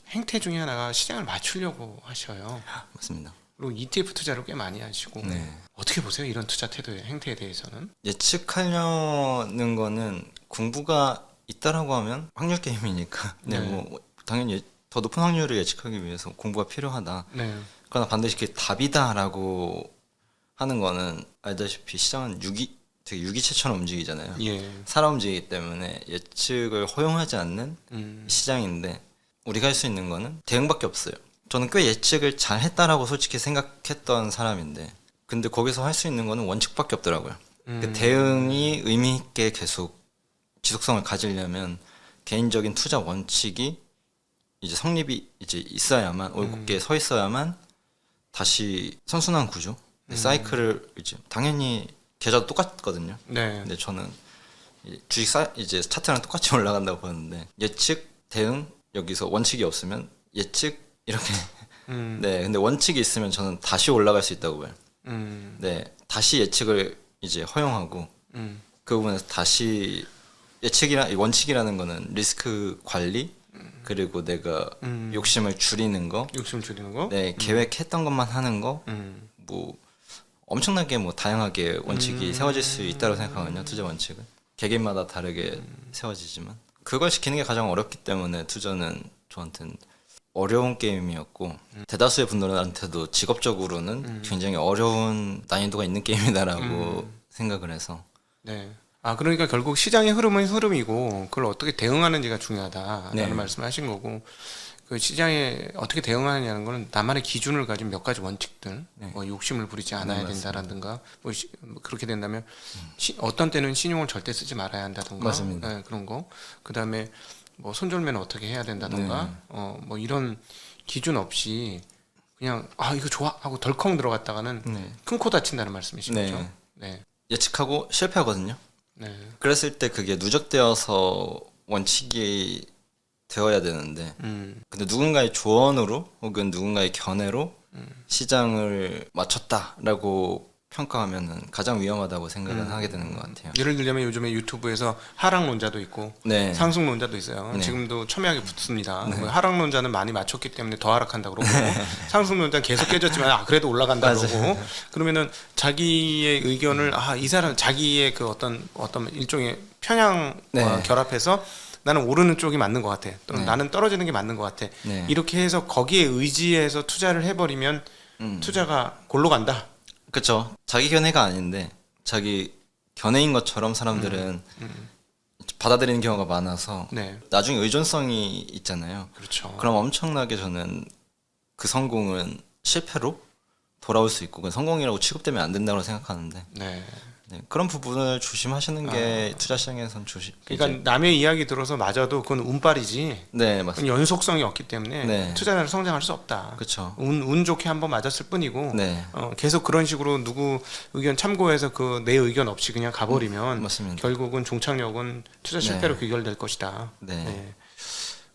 행태 중에 하나가 시장을 맞추려고 하셔요. 맞습니다. 그리고 ETF 투자를 꽤 많이 하시고 네. 어떻게 보세요? 이런 투자 태도의 행태에 대해서는? 예측하려는 거는 공부가 있다라고 하면 확률 게임이니까 네, 네. 뭐 당연히 더 높은 확률을 예측하기 위해서 공부가 필요하다. 네. 그러나 반드시 그게 답이다라고 하는 거는 알다시피 시장은 되게 유기체처럼 움직이잖아요. 예. 살아 움직이기 때문에 예측을 허용하지 않는 시장인데 우리가 할 수 있는 거는 대응밖에 없어요. 저는 꽤 예측을 잘 했다라고 솔직히 생각했던 사람인데 근데 거기서 할 수 있는 거는 원칙밖에 없더라고요. 그 대응이 의미 있게 계속 지속성을 가지려면 개인적인 투자 원칙이 이제 성립이 이제 있어야만 올곧게 서 있어야만 다시 선순환 구조 사이클을 이제 당연히 계좌도 똑같거든요. 네. 근데 저는 이제 차트랑 똑같이 올라간다고 보는데 예측 대응 여기서 원칙이 없으면 예측 이렇게 네 근데 원칙이 있으면 저는 다시 올라갈 수 있다고 봐요. 네 다시 예측을 이제 허용하고 그 부분에서 다시 원칙이라는 거는 리스크 관리 그리고 내가 욕심을 줄이는 거, 욕심 줄이는 거? 네 계획했던 것만 하는 거, 뭐 엄청나게 뭐 다양하게 원칙이 세워질 수 있다고 생각하거든요. 투자 원칙은 개개인마다 다르게 세워지지만 그걸 지키는 게 가장 어렵기 때문에 투자는 저한테는 어려운 게임이었고 대다수의 분들한테도 직업적으로는 굉장히 어려운 난이도가 있는 게임이다라고 생각을 해서 네. 아 그러니까 결국 시장의 흐름은 흐름이고 그걸 어떻게 대응하는지가 중요하다라는 네. 말씀하신 거고 그 시장에 어떻게 대응하느냐는 거는 나만의 기준을 가진 몇 가지 원칙들, 네. 뭐 욕심을 부리지 않아야 네, 된다라든가, 뭐 그렇게 된다면 어떤 때는 신용을 절대 쓰지 말아야 한다든가, 맞습니다. 네, 그런 거. 그 다음에 뭐 손절매는 어떻게 해야 된다든가, 네. 뭐 이런 기준 없이 그냥 아 이거 좋아 하고 덜컹 들어갔다가는 네. 큰 코 다친다는 말씀이신 네. 거죠? 네, 예측하고 실패하거든요. 네, 그랬을 때 그게 누적되어서 원칙이 되어야 되는데 근데 누군가의 조언으로 혹은 누군가의 견해로 시장을 맞췄다라고 평가하면은 가장 위험하다고 생각을 하게 되는 것 같아요. 예를 들자면 요즘에 유튜브에서 하락론자도 있고 네. 상승론자도 있어요. 네. 지금도 첨예하게 붙습니다. 뭐 하락론자는 많이 맞췄기 때문에 더 하락한다 그러고 상승론자는 계속 깨졌지만 그래도 올라간다 그러고 그러면은 자기의 의견을 이 사람 자기의 그 어떤 일종의 편향과 네. 결합해서 나는 오르는 쪽이 맞는 것 같아. 또는 네. 나는 떨어지는 게 맞는 것 같아. 네. 이렇게 해서 거기에 의지해서 투자를 해버리면 투자가 골로 간다. 그렇죠. 자기 견해가 아닌데 자기 견해인 것처럼 사람들은 받아들이는 경우가 많아서 네, 나중에 의존성이 있잖아요. 그렇죠. 그럼 엄청나게 저는 그 성공은 실패로 돌아올 수 있고 그건 성공이라고 취급되면 안 된다고 생각하는데 네. 네, 그런 부분을 조심하시는 게 투자 시장에선 그러니까 남의 이야기 들어서 맞아도 그건 운빨이지. 네 맞습니다. 그건 연속성이 없기 때문에 네. 투자자는 성장할 수 없다. 그렇죠. 운 좋게 한번 맞았을 뿐이고 네 계속 그런 식으로 누구 의견 참고해서 그 내 의견 없이 그냥 가버리면 맞습니다. 결국은 종착역은 투자 실패로 네. 귀결될 것이다. 네.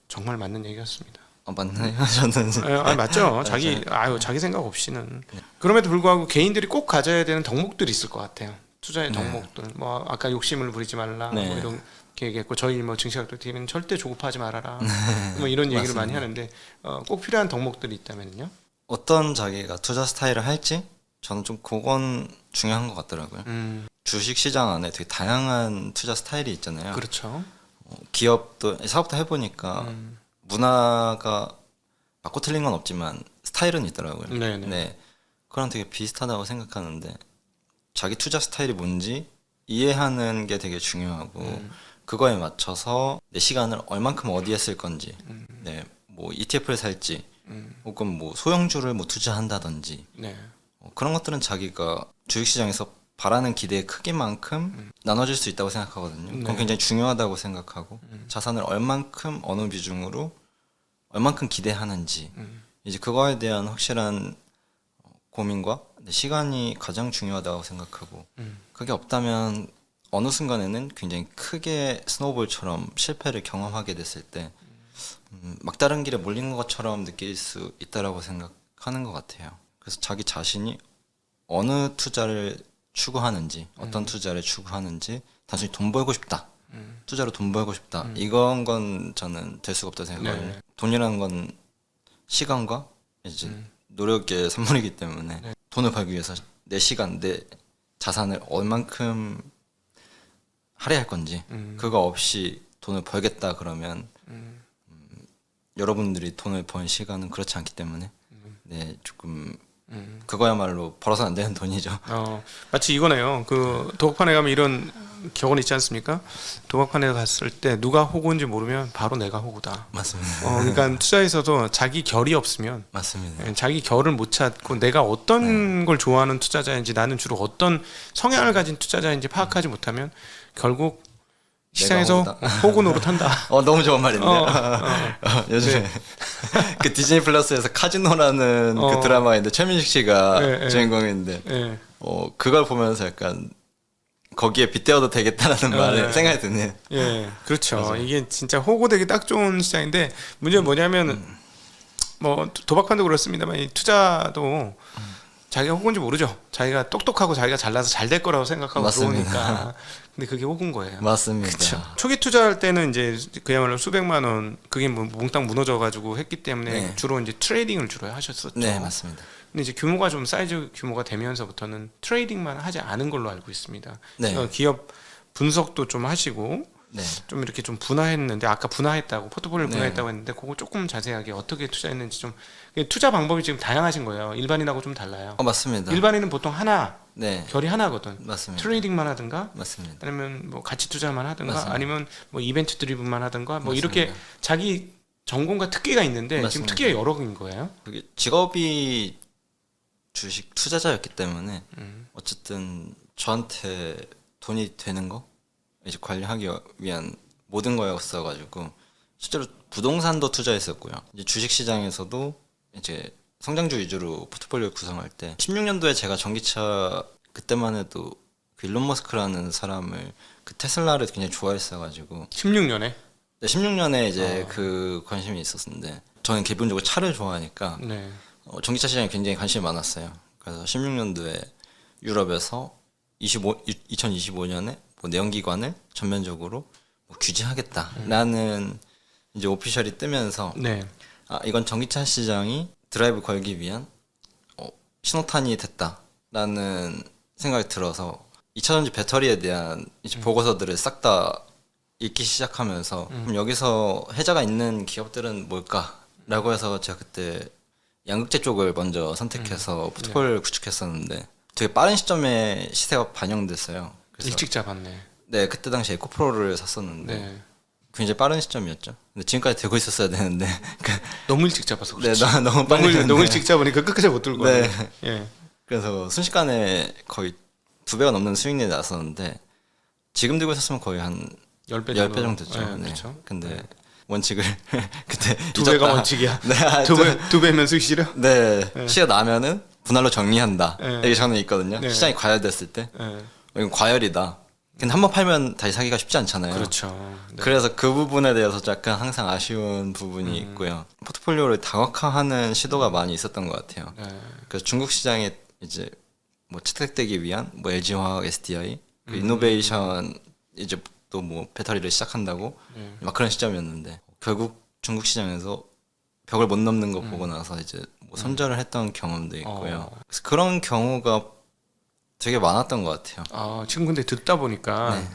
정말 맞는 얘기였습니다. 맞나요? 저는 맞죠. 자기 생각 없이는. 그럼에도 불구하고 개인들이 꼭 가져야 되는 덕목들이 있을 것 같아요. 투자의 덕목들. 뭐 아까 욕심을 부리지 말라. 네. 뭐 이렇게 얘기했고 저희 뭐 증시학도 팀은 절대 조급하지 말아라. 뭐 이런 얘기를 많이 하는데 꼭 필요한 덕목들이 있다면요. 어떤 자기가 투자 스타일을 할지 저는 좀 그건 중요한 것 같더라고요. 주식 시장 안에 되게 다양한 투자 스타일이 있잖아요. 그렇죠. 기업도 사업도 해보니까 문화가 맞고 틀린 건 없지만 스타일은 있더라고요. 네네. 네, 그랑 되게 비슷하다고 생각하는데 자기 투자 스타일이 뭔지 이해하는 게 되게 중요하고 그거에 맞춰서 내 시간을 얼만큼 어디에 쓸 건지, 네, 뭐 ETF를 살지, 혹은 뭐 소형주를 뭐 투자한다든지 네. 그런 것들은 자기가 주식시장에서 바라는 기대의 크기만큼 나눠질 수 있다고 생각하거든요. 그건 네. 굉장히 중요하다고 생각하고 자산을 얼만큼 어느 비중으로 얼만큼 기대하는지 이제 그거에 대한 확실한 고민과 근데 시간이 가장 중요하다고 생각하고 그게 없다면 어느 순간에는 굉장히 크게 스노우볼처럼 실패를 경험하게 됐을 때 막다른 길에 몰린 것처럼 느낄 수 있다라고 생각하는 것 같아요. 그래서 자기 자신이 어느 투자를 추구하는지 어떤 투자를 추구하는지 단순히 돈 벌고 싶다. 투자로 돈 벌고 싶다. 이건 건 저는 될 수가 없다고 생각하거든요. 네. 돈이라는 건 시간과 이제 노력의 산물이기 때문에 돈을 벌기 위해서 내 시간, 내 자산을 얼만큼 할애할 건지 그거 없이 돈을 벌겠다 그러면 여러분들이 돈을 번 시간은 그렇지 않기 때문에 네 조금 그거야말로 벌어서 안 되는 돈이죠. 마치 이거네요. 그 도박판에 가면 이런 격언 있지 않습니까? 도박판에 갔을 때 누가 호구인지 모르면 바로 내가 호구다. 맞습니다. 그러니까 투자에서도 자기 결이 없으면 맞습니다. 자기 결을 못 찾고 내가 어떤 걸 좋아하는 투자자인지 나는 주로 어떤 성향을 가진 투자자인지 파악하지 못하면 결국 시장에서 호구 노릇한다. 너무 좋은 말인데요. 요즘에 그 디즈니 플러스에서 카지노라는 그 드라마가 있는데 최민식 씨가 주인공인데 그걸 보면서 약간 거기에 빗대어도 되겠다라는 말에 생각이 드네요. 예, 그렇죠. 맞아요. 이게 진짜 호구되기 딱 좋은 시장인데 문제는 뭐냐면 뭐 도박판도 그렇습니다만 이 투자도 자기가 호구인지 모르죠. 자기가 똑똑하고 자기가 잘나서 잘 될 거라고 생각하고 맞습니다. 들어오니까. 근데 그게 호구인 거예요. 맞습니다. 그렇죠. 초기 투자할 때는 이제 그야말로 수백만 원 그게 뭐 몽땅 무너져가지고 했기 때문에 주로 이제 트레이딩을 주로 하셨었죠. 네, 맞습니다. 근데 이제 규모가 좀 사이즈 규모가 되면서부터는 트레이딩만 하지 않은 걸로 알고 있습니다. 네. 기업 분석도 좀 하시고 네. 좀 이렇게 좀 분화했는데 아까 분화했다고 포트폴리오 분화했다고 했는데 그거 조금 자세하게 어떻게 투자했는지 좀 투자 방법이 지금 다양하신 거예요. 일반인하고 좀 달라요. 맞습니다. 일반인은 보통 하나 네. 결이 하나거든. 맞습니다. 트레이딩만 하든가 맞습니다. 아니면 뭐 가치 투자만 하든가 맞습니다. 아니면 뭐 이벤트 드리븐만 하든가 뭐 맞습니다. 이렇게 자기 전공과 특기가 있는데 지금 맞습니다. 특기가 여러 개인 거예요. 그게 직업이 주식 투자자였기 때문에 어쨌든 저한테 돈이 되는 거 이제 관리하기 위한 모든 거였어가지고 실제로 부동산도 투자했었고요. 이제 주식 시장에서도 이제 성장주 위주로 포트폴리오 구성할 때 16년도에 제가 전기차 그때만 해도 그 일론 머스크라는 사람을 그 테슬라를 굉장히 좋아했어가지고 16년에 네, 16년에 이제 그 관심이 있었는데 저는 기본적으로 차를 좋아하니까 네. 전기차 시장에 굉장히 관심이 많았어요. 그래서 16년도에 유럽에서 2025년에 뭐 내연기관을 전면적으로 뭐 규제하겠다라는 이제 오피셜이 뜨면서 네. 이건 전기차 시장이 드라이브 걸기 위한 신호탄이 됐다라는 생각이 들어서 2차 전지 배터리에 대한 이제 보고서들을 싹 다 읽기 시작하면서 그럼 여기서 해자가 있는 기업들은 뭘까라고 해서 제가 그때 양극재 쪽을 먼저 선택해서 포트폴리오를 구축했었는데 되게 빠른 시점에 시세가 반영됐어요. 그래서 일찍 잡았네. 네, 그때 당시 에코프로를 샀었는데 네. 굉장히 빠른 시점이었죠. 근데 지금까지 되고 있었어야 되는데 너무 일찍 잡아서 네, 그렇지. 너무 빨리 됐네. 너무 일찍 잡으니까 끝까지 못 들고 네. 가네. 예. 그래서 순식간에 거의 2배가 넘는 수익률이 났었는데 지금 들고 있었으면 거의 한 10배 10배 정도 됐죠. 네, 네. 그렇죠. 근데 원칙을 그때 2배가 잊었다. 원칙이야. 네, 2배면 수익실이요? 네. 시가 나면은 분할로 정리한다. 네. 이게 저는 있거든요. 네. 시장이 과열됐을 때 네. 이건 과열이다. 근데 한번 팔면 다시 사기가 쉽지 않잖아요. 그렇죠. 네. 그래서 그 부분에 대해서 약간 항상 아쉬운 부분이 있고요. 포트폴리오를 다각화하는 시도가 많이 있었던 것 같아요. 네. 그래서 중국 시장에 이제 뭐 채택되기 위한 뭐 LG화학, SDI, 그 이노베이션 이제 또 뭐 배터리를 시작한다고 막 그런 시점이었는데 결국 중국 시장에서 벽을 못 넘는 거 보고 나서 이제 뭐 손절을 했던 경험도 있고요. 그래서 그런 경우가 되게 많았던 것 같아요. 지금 근데 듣다 보니까 네.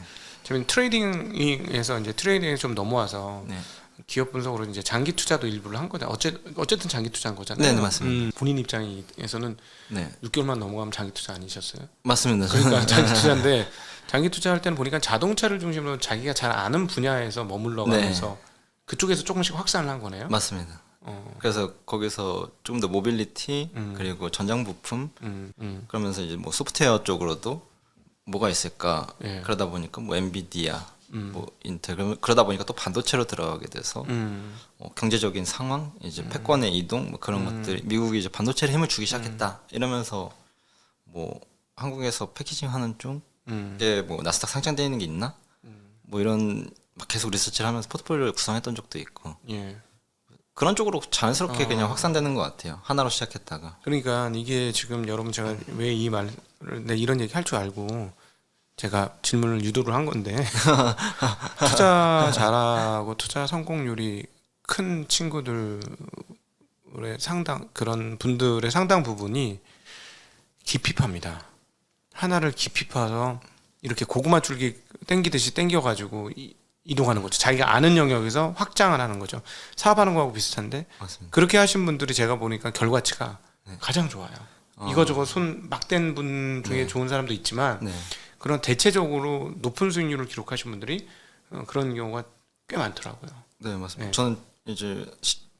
저는 트레이딩에서 이제 트레이딩에 좀 넘어와서 네. 기업 분석으로 이제 장기 투자도 일부를 한 거잖아요. 어쨌든 장기 투자한 거잖아요. 네, 맞습니다. 본인 입장에서는 네, 6개월만 넘어가면 장기 투자 아니셨어요? 맞습니다. 그러니까 장기 투자인데 장기 투자할 때는 보니까 자동차를 중심으로 자기가 잘 아는 분야에서 머물러가면서 그쪽에서 조금씩 확산을 한 거네요. 맞습니다. 그래서 거기서 좀 더 모빌리티 그리고 전장 부품 그러면서 이제 뭐 소프트웨어 쪽으로도 뭐가 있을까 예. 그러다 보니까 뭐 엔비디아 뭐 인텔 그러다 보니까 또 반도체로 들어가게 돼서 경제적인 상황 이제 패권의 이동 뭐 그런 것들 미국이 이제 반도체에 힘을 주기 시작했다 이러면서 뭐 한국에서 패키징 하는 쪽에 음. 뭐 나스닥 상장되어 있는 게 있나? 뭐 이런 막 계속 리서치를 하면서 포트폴리오를 구성했던 적도 있고 예. 그런 쪽으로 자연스럽게 그냥 확산되는 것 같아요. 하나로 시작했다가. 그러니까 이게 지금 여러분 제가 왜 이 말을 내 이런 얘기 할 줄 알고 제가 질문을 유도를 한 건데 투자 잘하고 투자 성공률이 큰 친구들의 상당 그런 분들의 상당 부분이 깊이 팝니다. 하나를 깊이 파서 이렇게 고구마 줄기 땡기듯이 땡겨가지고 이동하는 거죠. 자기가 아는 영역에서 확장을 하는 거죠. 사업하는 거하고 비슷한데 맞습니다. 그렇게 하신 분들이 제가 보니까 결과치가 가장 좋아요. 이거저거 손 막 댄 분 중에 좋은 사람도 있지만 네. 그런 대체적으로 높은 수익률을 기록하신 분들이 그런 경우가 꽤 많더라고요. 네, 맞습니다. 네. 저는 이제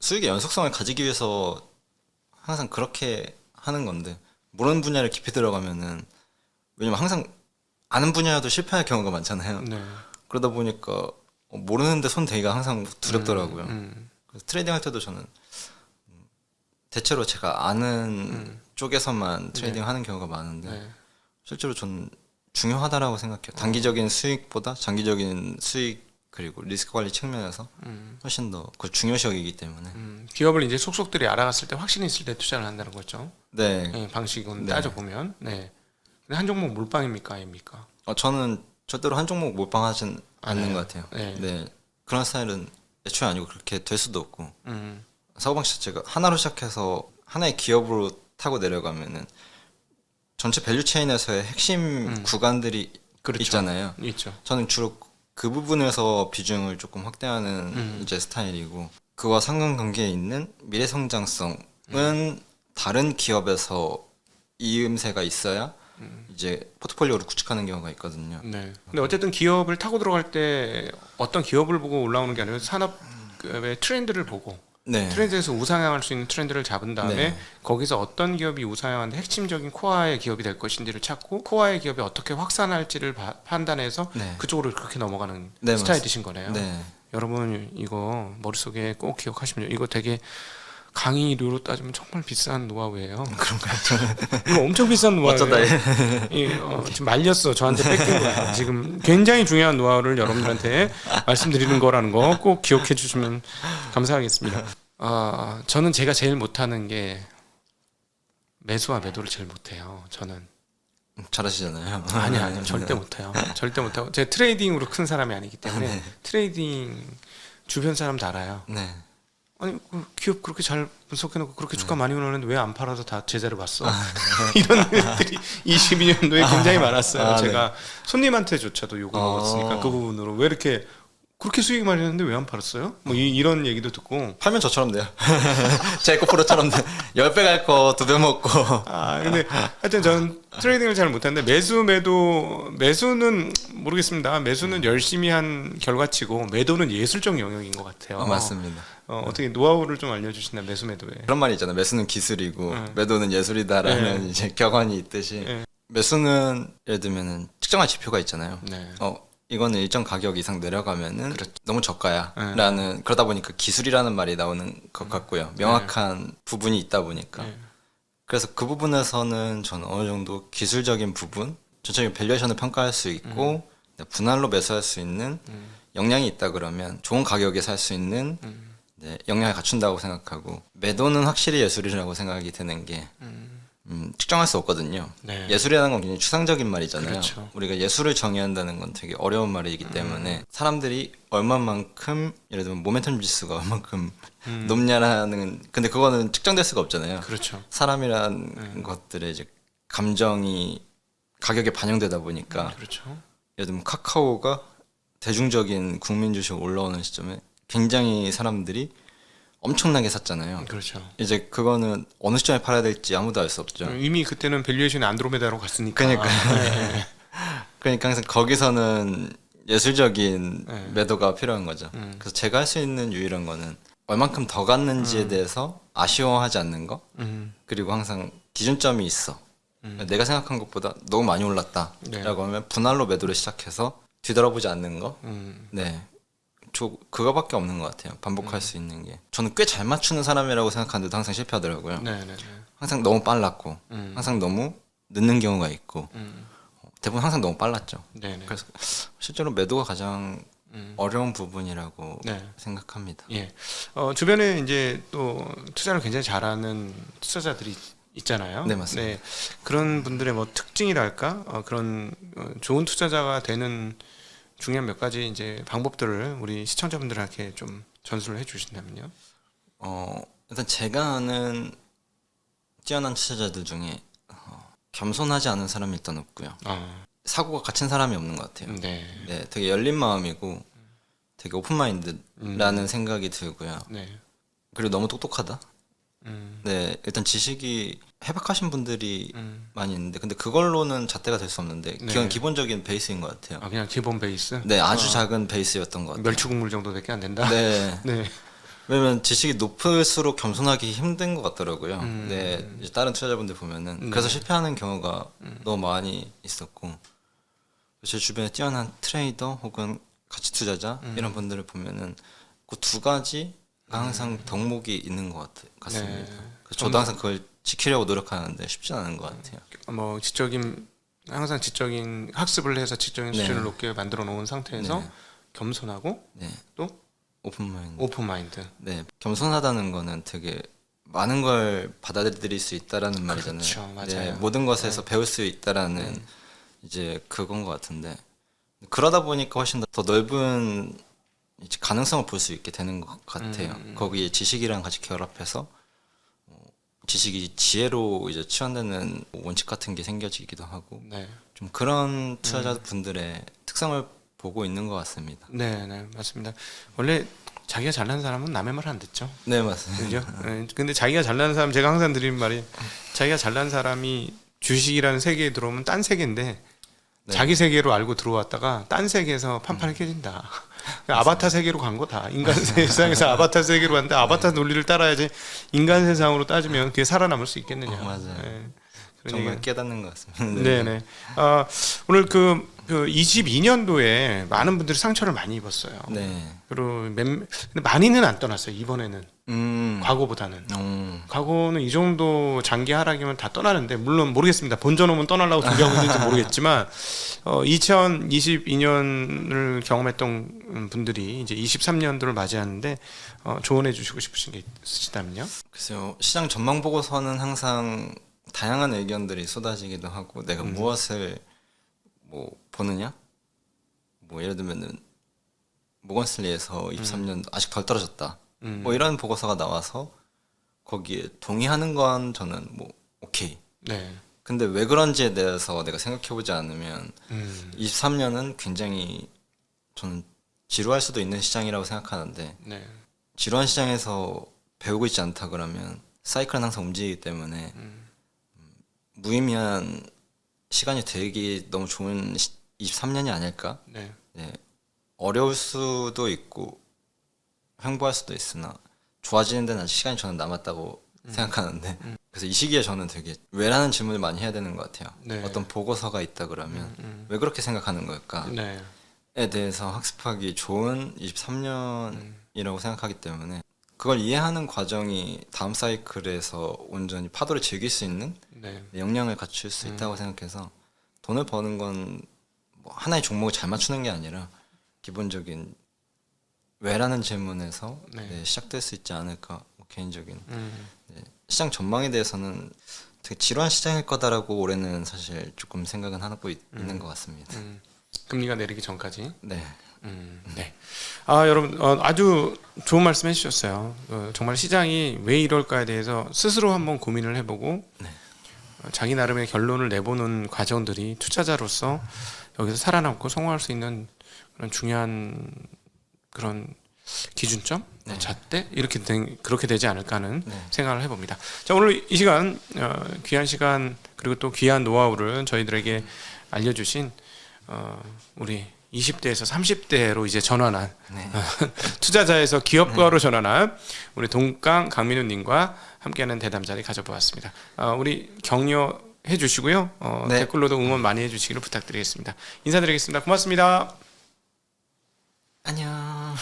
수익의 연속성을 가지기 위해서 항상 그렇게 하는 건데 모르는 분야를 깊이 들어가면은 왜냐면 항상 아는 분야여도 실패할 경우가 많잖아요. 네. 그러다 보니까 모르는데 손 대기가 항상 두렵더라고요. 그래서 트레이딩 할 때도 저는 대체로 제가 아는 쪽에서만 트레이딩 하는 경우가 많은데 네. 실제로 저는 중요하다라고 생각해요. 단기적인 수익보다 장기적인 수익 그리고 리스크 관리 측면에서 훨씬 더 그 중요시 여기기 때문에 기업을 이제 속속들이 알아갔을 때 확신이 있을 때 투자를 한다는 거죠. 네. 네, 방식은 네. 따져보면. 네. 근데 한 종목 몰빵입니까? 아닙니까? 저는 절대로 한 종목 몰빵하진 않는 것 같아요. 네. 네. 그런 스타일은 애초에 아니고 그렇게 될 수도 없고 음, 사고방식 자체가 하나로 시작해서 하나의 기업으로 타고 내려가면은 전체 밸류 체인에서의 핵심 구간들이 그렇죠. 있잖아요. 있죠. 저는 주로 그 부분에서 비중을 조금 확대하는 이제 스타일이고 그와 상관관계에 있는 미래 성장성은 다른 기업에서 이음새가 있어야 이제 포트폴리오를 구축하는 경우가 있거든요. 네. 근데 어쨌든 기업을 타고 들어갈 때 어떤 기업을 보고 올라오는 게 아니라 산업의 트렌드를 보고 네. 트렌드에서 우상향할 수 있는 트렌드를 잡은 다음에 네. 거기서 어떤 기업이 우상향하는데 핵심적인 코어의 기업이 될 것인지를 찾고 코어의 기업이 어떻게 확산할지를 판단해서 네. 그쪽으로 그렇게 넘어가는 네, 스타일이신 거네요. 네. 여러분 이거 머릿속에 꼭 기억하시면 이거 되게 강의료로 따지면 정말 비싼 노하우예요. 그런가요? 이거 엄청 비싼 노하우예요. 어쩌다 지금 말렸어. 저한테 뺏긴 거야. 지금 굉장히 중요한 노하우를 여러분들한테 말씀드리는 거라는 거 꼭 기억해 주시면 감사하겠습니다. 저는 제가 제일 못하는 게 매수와 매도를 제일 못해요. 저는 잘하시잖아요. 아니요 절대 못해요. 절대 못하고 제가 트레이딩으로 큰 사람이 아니기 때문에 트레이딩 주변 사람도 알아요. 네. 아니 그 기업 그렇게 잘 분석해놓고 그렇게 주가 많이 올랐는데 왜 안 팔아서 다 제자를 봤어? 이런 일들이 22년도에 굉장히 많았어요. 제가 손님한테조차도 욕을 먹었으니까 그 부분으로 왜 이렇게 그렇게 수익이 많이 났는데 왜 안 팔았어요? 뭐 이런 얘기도 듣고 팔면 저처럼 돼요. 제이코 프로처럼 10배 갈 거 2배 먹고. 근데 하여튼 저는 트레이딩을 잘 못하는데 매수는 모르겠습니다. 매수는 열심히 한 결과치고 매도는 예술적 영역인 것 같아요. 맞습니다. 어떻게 노하우를 좀 알려주시나 매수 매도에. 그런 말이 있잖아요. 매수는 기술이고 매도는 예술이다라는 이제 격언이 있듯이 매수는 예를 들면은 측정할 지표가 있잖아요. 네. 이거는 일정 가격 이상 내려가면은 너무 저가야라는 그러다 보니까 기술이라는 말이 나오는 것 같고요. 명확한 부분이 있다 보니까 그래서 그 부분에서는 저는 어느 정도 기술적인 부분, 전체적인 밸류에이션을 평가할 수 있고 분할로 매수할 수 있는 역량이 있다 그러면 좋은 가격에 살 수 있는 역량을 갖춘다고 생각하고 매도는 확실히 예술이라고 생각이 드는 게 측정할 수 없거든요. 네. 예술이라는 건 굉장히 추상적인 말이잖아요. 그렇죠. 우리가 예술을 정의한다는 건 되게 어려운 말이기 때문에 사람들이 얼마만큼 예를 들면 모멘텀 지수가 얼마만큼 높냐라는 근데 그거는 측정될 수가 없잖아요. 그렇죠. 사람이란 것들의 이제 감정이 가격에 반영되다 보니까 그렇죠. 예를 들면 카카오가 대중적인 국민 주식 올라오는 시점에 굉장히 사람들이 엄청나게 샀잖아요. 그렇죠. 이제 그거는 어느 시점에 팔아야 될지 아무도 알 수 없죠. 이미 그때는 밸류에이션이 안드로메다로 갔으니까. 그러니까 그러니까 항상 거기서는 예술적인 매도가 필요한 거죠. 그래서 제가 할 수 있는 유일한 거는 얼만큼 더 갔는지에 대해서 아쉬워하지 않는 거. 그리고 항상 기준점이 있어. 내가 생각한 것보다 너무 많이 올랐다라고 하면 분할로 매도를 시작해서 뒤돌아보지 않는 거. 네. 저 그거밖에 없는 것 같아요. 반복할 수 있는 게. 저는 꽤 잘 맞추는 사람이라고 생각하는데도 항상 실패하더라고요. 네네네. 항상 너무 빨랐고, 항상 너무 늦는 경우가 있고 대부분 항상 너무 빨랐죠. 네네. 그래서 실제로 매도가 가장 어려운 부분이라고 네. 생각합니다. 예. 주변에 이제 또 투자를 굉장히 잘하는 투자자들이 있잖아요. 네, 맞습니다. 네. 그런 분들의 뭐 특징이랄까? 그런 좋은 투자자가 되는 중요한 몇 가지 이제 방법들을 우리 시청자분들한테 좀 전수를 해 주신다면요. 일단 제가 아는 뛰어난 투자자들 중에 겸손하지 않은 사람이 일단 없고요. 사고가 갇힌 사람이 없는 것 같아요. 네. 네, 되게 열린 마음이고 되게 오픈 마인드라는 생각이 들고요. 네. 그리고 너무 똑똑하다. 네, 일단 지식이 해박하신 분들이 많이 있는데 근데 그걸로는 잣대가 될 수 없는데 네. 그건 기본적인 베이스인 것 같아요. 그냥 기본 베이스. 네, 아주 작은 베이스였던 것 같아요. 멸치국물 정도밖에 안 된다. 네. 네. 왜냐면 지식이 높을수록 겸손하기 힘든 것 같더라고요. 네, 이제 다른 투자자분들 보면은 그래서 실패하는 경우가 너무 많이 있었고 제 주변에 뛰어난 트레이더 혹은 가치 투자자 이런 분들을 보면은 그 두 가지가 항상 덕목이 있는 것 같습니다. 네. 그래서 저도 항상 그걸 지키려고 노력하는데 쉽지 않은 것 같아요. 뭐 항상 지적인 학습을 해서 지적인 네. 수준을 높게 만들어 놓은 상태에서 네. 겸손하고 네, 또 오픈 마인드. 오픈 마인드. 네, 겸손하다는 거는 되게 많은 걸 받아들일 수 있다라는 말이잖아요. 그렇죠, 맞아요. 네, 모든 것에서 배울 수 있다라는 이제 그건 것 같은데 그러다 보니까 훨씬 더 넓은 이제 가능성을 볼 수 있게 되는 것 같아요. 거기에 지식이랑 같이 결합해서 지식이 지혜로 이제 치환되는 원칙 같은 게 생겨지기도 하고 네. 좀 그런 투자자분들의 특성을 보고 있는 것 같습니다. 네, 네, 맞습니다. 원래 자기가 잘난 사람은 남의 말 안 듣죠. 네, 맞습니다. 그죠? 네, 근데 자기가 잘난 사람, 제가 항상 드리는 말이 자기가 잘난 사람이 주식이라는 세계에 들어오면 딴 세계인데 네. 자기 세계로 알고 들어왔다가 딴 세계에서 판판이 깨진다. 아바타 세계로 간 거다. 인간 세상에서 아바타 세계로 갔는데 아바타 논리를 따라야지 인간 세상으로 따지면 그게 살아남을 수 있겠느냐. 맞아요. 네. 그런 정말 얘기가- 깨닫는 것 같습니다. 네네. 오늘 그 22년도에 많은 분들이 상처를 많이 입었어요. 네. 그리고 근데 많이는 안 떠났어요. 이번에는 과거보다는. 과거는 이 정도 장기 하락이면 다 떠나는데 물론 모르겠습니다. 본전홈은 떠나려고 준비하고 있는지 모르겠지만 2022년을 경험했던 분들이 이제 23년도를 맞이하는데 조언해 주시고 싶으신 게 있으시다면요? 글쎄요. 시장 전망 보고서는 항상 다양한 의견들이 쏟아지기도 하고 내가 무엇을 뭐 보느냐? 뭐 예를 들면은 모건슬리에서 23년 아직 덜 떨어졌다. 뭐 이런 보고서가 나와서 거기에 동의하는 건 저는 뭐 오케이. 네. 근데 왜 그런지에 대해서 내가 생각해보지 않으면 23년은 굉장히 저는 지루할 수도 있는 시장이라고 생각하는데 네. 지루한 시장에서 배우고 있지 않다 그러면 사이클은 항상 움직이기 때문에 무의미한 시간이 되기 너무 좋은 23년이 아닐까? 네. 네. 어려울 수도 있고 횡보할 수도 있으나 좋아지는 데는 아직 시간이 저는 남았다고 생각하는데 그래서 이 시기에 저는 되게 왜라는 질문을 많이 해야 되는 것 같아요. 네. 어떤 보고서가 있다 그러면 왜 그렇게 생각하는 걸까에 네. 대해서 학습하기 좋은 23년이라고 생각하기 때문에 그걸 이해하는 과정이 다음 사이클에서 온전히 파도를 즐길 수 있는 네. 역량을 갖출 수 있다고 생각해서 돈을 버는 건 뭐 하나의 종목을 잘 맞추는 게 아니라 기본적인 왜라는 질문에서 네. 네, 시작될 수 있지 않을까 뭐 개인적인 네, 시장 전망에 대해서는 되게 지루한 시장일 거다라고 올해는 사실 조금 생각은 하고 있는 것 같습니다. 금리가 내리기 전까지. 네. 네. 여러분 아주 좋은 말씀 해주셨어요. 정말 시장이 왜 이럴까에 대해서 스스로 한번 고민을 해보고 자기 나름의 결론을 내보는 과정들이 투자자로서 여기서 살아남고 성공할 수 있는 그런 중요한 그런 기준점, 잣대 그렇게 되지 않을까 하는 생각을 해봅니다. 자, 오늘 이 시간 귀한 시간 그리고 또 귀한 노하우를 저희들에게 알려주신 우리 20대에서 30대로 이제 전환한 투자자에서 기업가로 전환한 우리 동강 강민우님과 함께하는 대담 자리 가져보았습니다. 우리 격려해 주시고요. 네. 댓글로도 응원 많이 해주시기를 부탁드리겠습니다. 인사드리겠습니다. 고맙습니다. 안녕.